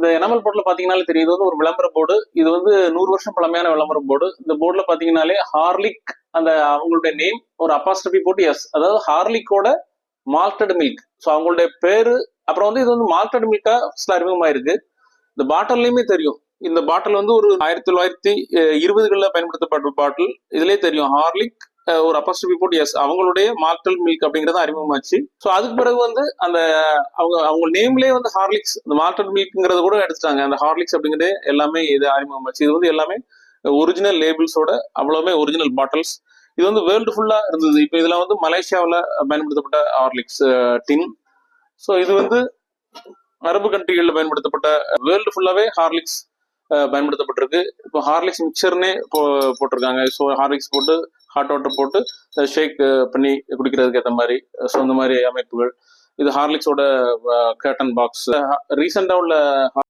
இந்த எனாமல் போர்டுல பாத்தீங்கன்னாலே தெரியும், இது வந்து ஒரு விளம்பர போர்டு. இது வந்து 100 வருஷம் பழமையான விளம்பர போர்டு. இந்த போர்டுல பாத்தீங்கன்னாலே ஹார்லிக் அந்த அவங்களுடைய நேம் ஒரு அப்பாஸ்ட்ரபி போட்டு எஸ், அதாவது ஹார்லிக்கோட மால்டட் மில்க். ஸோ அவங்களுடைய பேரு. அப்புறம் வந்து இது வந்து மால்டட் மில்கா அறிமுகமாயிருக்கு. இந்த பாட்டில்லையுமே தெரியும். இந்த பாட்டில் வந்து ஒரு 1920களில் பயன்படுத்தப்பட்ட பாட்டில். இதுலயே தெரியும் ஹார்லிக் ஒரு அப்போஸ்ட்ரோபி போட்டு எஸ், அவங்களுடைய மால்டல் மில்க் அப்படிங்கறது அறிமுகமாச்சு. ஸோ அதுக்கு பிறகு வந்து அந்த அவங்க நேம்லயே வந்து ஹார்லிக்ஸ், இந்த மால்டல் மில்க்ங்கிறது கூட எடுத்துட்டாங்க. அந்த ஹார்லிக்ஸ் அப்படிங்கிறது எல்லாமே இது அறிமுகமாச்சு. இது வந்து எல்லாமே ஒரிஜினல் லேபிள்ஸோட, அவ்வளவுமே ஒரிஜினல் பாட்டில்ஸ். இது வந்து வேர்ல்டு ஃபுல்லா இருந்தது. இப்போ இதுல வந்து மலேசியாவில் பயன்படுத்தப்பட்ட ஹார்லிக்ஸ் டின். ஸோ இது வந்து அரபு கண்ட்ரிகளில் பயன்படுத்தப்பட்ட, வேர்ல்டு ஃபுல்லாவே ஹார்லிக்ஸ் பயன்படுத்தப்பட்டிருக்கு. இப்போ ஹார்லிக்ஸ் மிக்சர்னே போட்டிருக்காங்க. ஸோ ஹார்லிக்ஸ் போட்டு ஹாட் வாட்டர் போட்டு ஷேக் பண்ணி குடிக்கிறதுக்கு ஏற்ற மாதிரி. ஸோ இந்த மாதிரி அமைப்புகள். இது ஹார்லிக்ஸோட கேட்டன் பாக்ஸ். ரீசெண்டா உள்ள